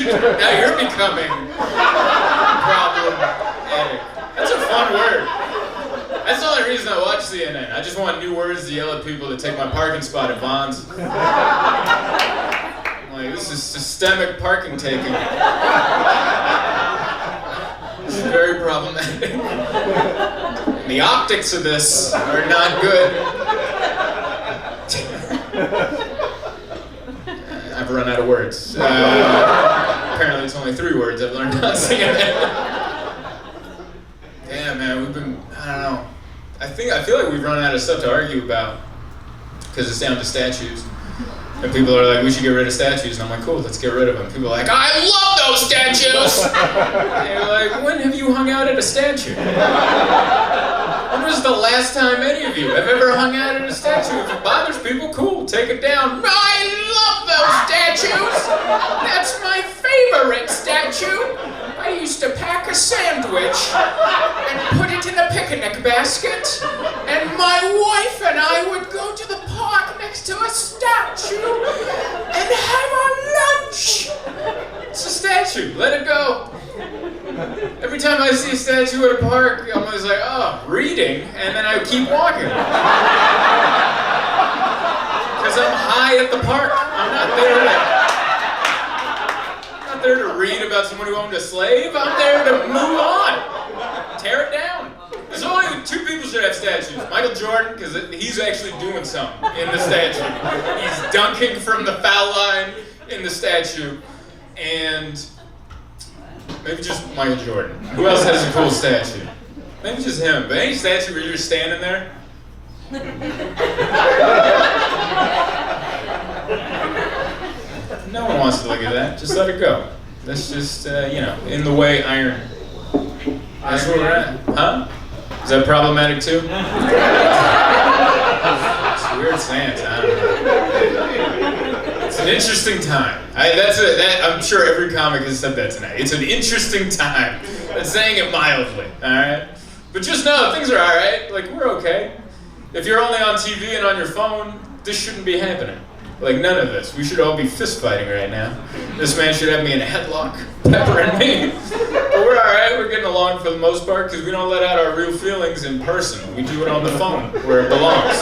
Now you're becoming problematic. That's a fun word. That's the only reason I watch CNN. I just want new words to yell at people to take my parking spot at Vaughn's. Like, this is systemic parking taking. This is very problematic. And the optics of this are not good. I've run out of words. Apparently it's only 3 words I've learned on CNN. Yeah, man, we've been, I don't know. I feel like we've run out of stuff to argue about because it's down to statues. And people are like, we should get rid of statues. And I'm like, cool, let's get rid of them. People are like, I love those statues! And you're like, when have you hung out at a statue? When was the last time any of you have ever hung out at a statue? If it bothers people, cool, take it down. I love those statues! That's my favorite statue! I used to pack a sandwich and put it in a picnic basket, and my wife and I would go to the park next to a statue and have our lunch. It's a statue, let it go. Every time I see a statue at a park, I'm always like, oh, reading, and then I keep walking. Because I'm high at the park. I'm not there to read about someone who owned a slave. I'm there to move on. Tear it down. There's only 2 people should have statues. Michael Jordan, because he's actually doing something in the statue. He's dunking from the foul line in the statue. And maybe just Michael Jordan. Who else has a cool statue? Maybe just him. But any statue where you're just standing there. No one wants to look at that. Just let it go. That's just, in the way iron. That's where we're at. Huh? Is that problematic too? It's a weird stance. I don't know. It's an interesting time. I'm sure every comic has said that tonight. It's an interesting time. I'm saying it mildly, alright? But just know, things are alright. Like, we're okay. If you're only on TV and on your phone, this shouldn't be happening. Like, none of this. We should all be fist fighting right now. This man should have me in a headlock, peppering me. But we're alright, we're getting along for the most part, because we don't let out our real feelings in person. We do it on the phone, where it belongs.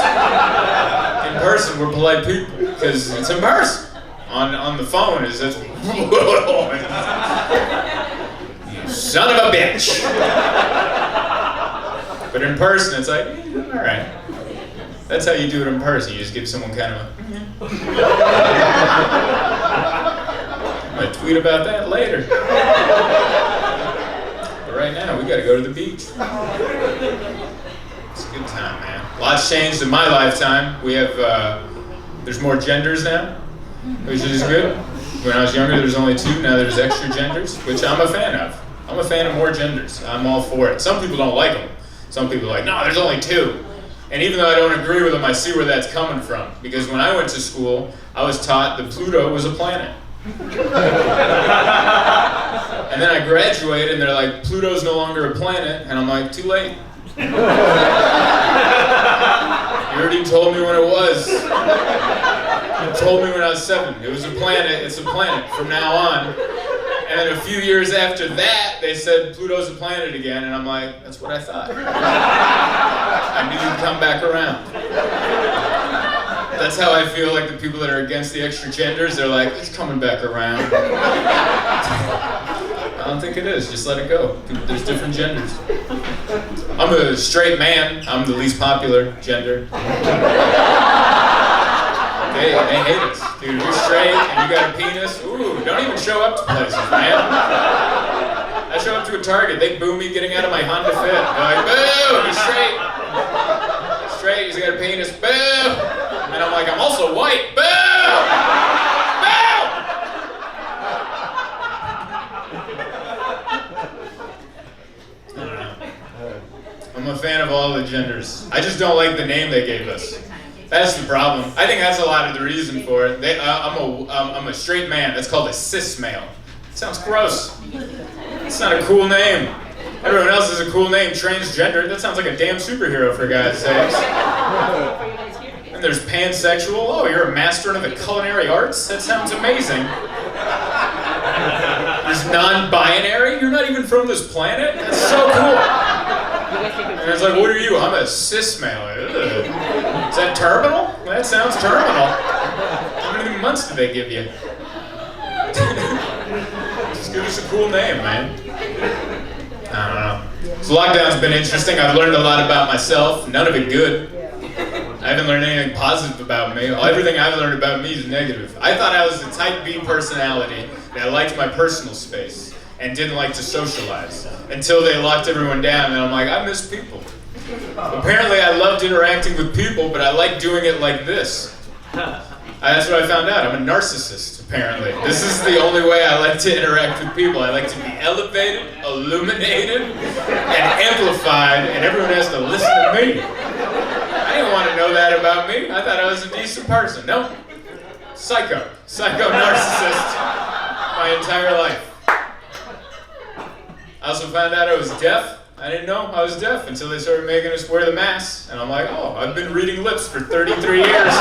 In person, we're polite people, because it's in person. On the phone, it's just, you son of a bitch. But in person, it's like, alright. That's how you do it in person. You just give someone kind of a, I'm going to tweet about that later. But right now, we got to go to the beach. It's a good time, man. Lots changed in my lifetime. We have, there's more genders now, which is good. When I was younger, there was only 2. Now there's extra genders, which I'm a fan of. I'm a fan of more genders. I'm all for it. Some people don't like them. Some people are like, no, there's only 2. And even though I don't agree with them, I see where that's coming from. Because when I went to school, I was taught that Pluto was a planet. And then I graduated, and they're like, Pluto's no longer a planet. And I'm like, too late. You already told me when it was. You told me when I was 7. It was a planet. It's a planet from now on. And then a few years after that, they said Pluto's a planet again, and I'm like, that's what I thought. I knew you'd come back around. That's how I feel like the people that are against the extra genders, they're like, it's coming back around. I don't think it is, just let it go. There's different genders. I'm a straight man, I'm the least popular gender. They hate us. Dude, you're straight and you got a penis. Ooh, don't even show up to places, man. I show up to a Target, they boo me getting out of my Honda Fit. They're like, boo, he's straight. Straight, he's got a penis, boo. And I'm like, I'm also white, boo! Boo! I don't know. I'm a fan of all the genders. I just don't like the name they gave us. That's the problem. I think that's a lot of the reason for it. I'm a straight man. That's called a cis male. It sounds gross. It's not a cool name. Everyone else has a cool name. Transgender. That sounds like a damn superhero, for God's sakes. And there's pansexual. Oh, you're a master of the culinary arts? That sounds amazing. non-binary? You're not even from this planet? That's so cool. And it's like, what are you? I'm a cis male. Ugh. Is that terminal? That sounds terminal. How many months did they give you? Just give us a cool name, man. I don't know. So lockdown's been interesting. I've learned a lot about myself. None of it good. I haven't learned anything positive about me. Everything I've learned about me is negative. I thought I was a type B personality that liked my personal space and didn't like to socialize until they locked everyone down, and I'm like, I miss people. Apparently I loved interacting with people, but I like doing it like this. That's what I found out. I'm a narcissist, apparently. This is the only way I like to interact with people. I like to be elevated, illuminated, and amplified, and everyone has to listen to me. I didn't want to know that about me. I thought I was a decent person. No. Psycho narcissist my entire life. I also found out I was deaf. I didn't know I was deaf until they started making us wear the masks. And I'm like, oh, I've been reading lips for 33 years.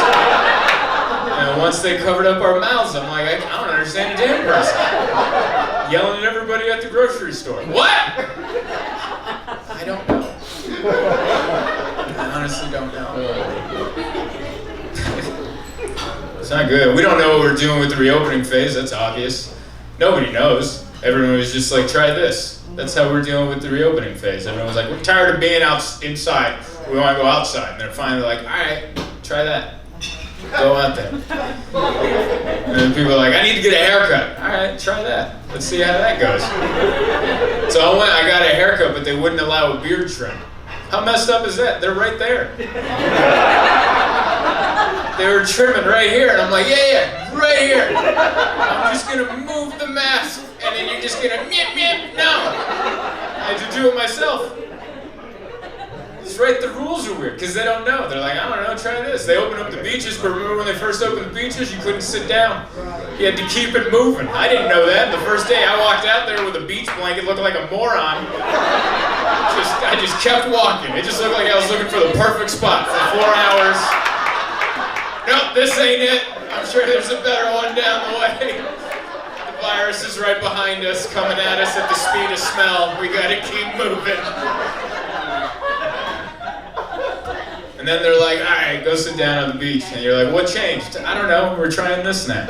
And once they covered up our mouths, I'm like, I don't understand a damn person. Yelling at everybody at the grocery store. What? I don't know. I honestly don't know. It's not good. We don't know what we're doing with the reopening phase. That's obvious. Nobody knows. Everyone was just like, try this. That's how we're dealing with the reopening phase. Everyone was like, we're tired of being inside. We want to go outside. And they're finally like, all right, try that. Go out there. And then people are like, I need to get a haircut. All right, try that. Let's see how that goes. So I got a haircut, but they wouldn't allow a beard trim. How messed up is that? They're right there. They were trimming right here, and I'm like, yeah, right here. I'm just gonna move the mask, and then you're just gonna no. I had to do it myself. It's right, the rules are weird, because they don't know. They're like, I don't know, try this. They open up the beaches, but remember when they first opened the beaches, you couldn't sit down. You had to keep it moving. I didn't know that. The first day I walked out there with a beach blanket looking like a moron. I just kept walking. It just looked like I was looking for the perfect spot for 4 hours. Nope, this ain't it. I'm sure there's a better one down the way. The virus is right behind us, coming at us at the speed of smell. We gotta keep moving. And then they're like, all right, go sit down on the beach. And you're like, what changed? I don't know, we're trying this now.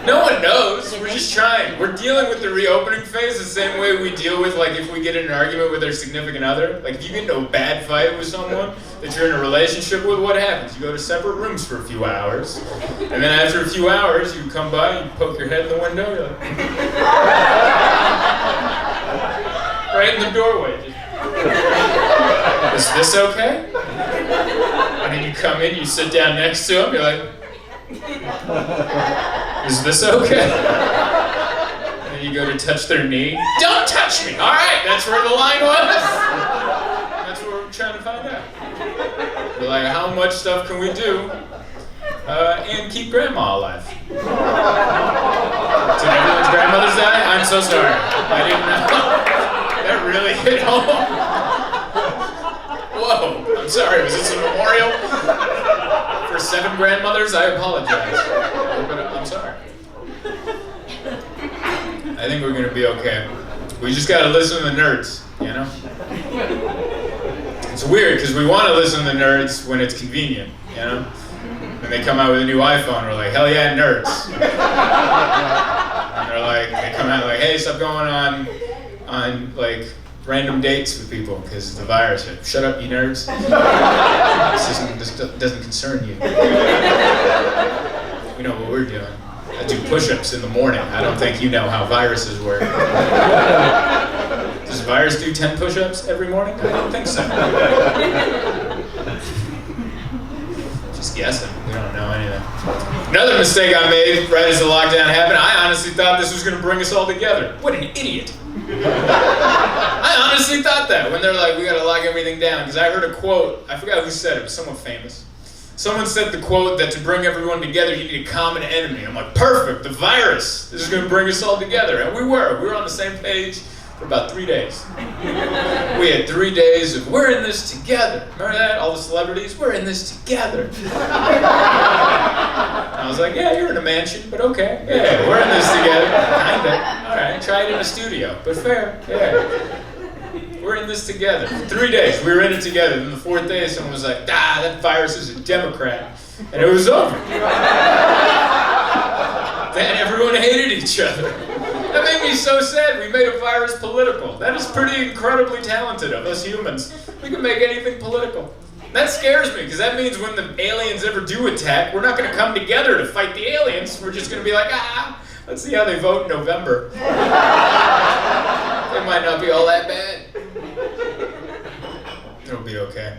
No one knows, we're just trying. We're dealing with the reopening phase the same way we deal with, like, if we get in an argument with our significant other. Like, if you get into a bad fight with someone that you're in a relationship with, what happens? You go to separate rooms for a few hours. And then after a few hours, you come by, you poke your head in the window, you're like... right in the doorway. Is this okay? And then you come in, you sit down next to him, you're like... Is this okay? And then you go to touch their knee. Don't touch me! Alright, that's where the line was! That's what we're trying to find out. We're like, how much stuff can we do and keep grandma alive? Did everyone's grandmothers die? I'm so sorry. I didn't know. That really hit home. Whoa, I'm sorry, was this a memorial? For 7 grandmothers, I apologize. I'm sorry. I think we're gonna be okay. We just gotta listen to the nerds, you know? It's weird, because we want to listen to the nerds when it's convenient, you know? When they come out with a new iPhone, we're like, hell yeah, nerds. And they're like, they come out like, hey, stop going on like, random dates with people because of the virus. Like, shut up, you nerds. This doesn't concern you. We know what we're doing. I do push-ups in the morning. I don't think you know how viruses work. Does a virus do 10 push-ups every morning? I don't think so. Just guessing. We don't know anything. Another mistake I made right as the lockdown happened, I honestly thought this was going to bring us all together. What an idiot. I honestly thought that when they're like, we gotta lock everything down. Because I heard a quote, I forgot who said it, but someone famous. Someone said the quote that to bring everyone together, you need a common enemy. I'm like, perfect, the virus. This is gonna bring us all together. And we were on the same page for about 3 days. We had 3 days of, we're in this together. Remember that? All the celebrities, we're in this together. I was like, yeah, you're in a mansion, but okay. Yeah, we're in this together. Kinda. All right, try it in a studio, but fair. Yeah. We're in this together. For 3 days, we were in it together. Then the 4th day, someone was like, that virus is a Democrat. And it was over. Then everyone hated each other. That made me so sad. We made a virus political. That is pretty incredibly talented of us humans. We can make anything political. That scares me, because that means when the aliens ever do attack, we're not going to come together to fight the aliens. We're just going to be like, let's see how they vote in November. They might not be all that bad. It'll be okay.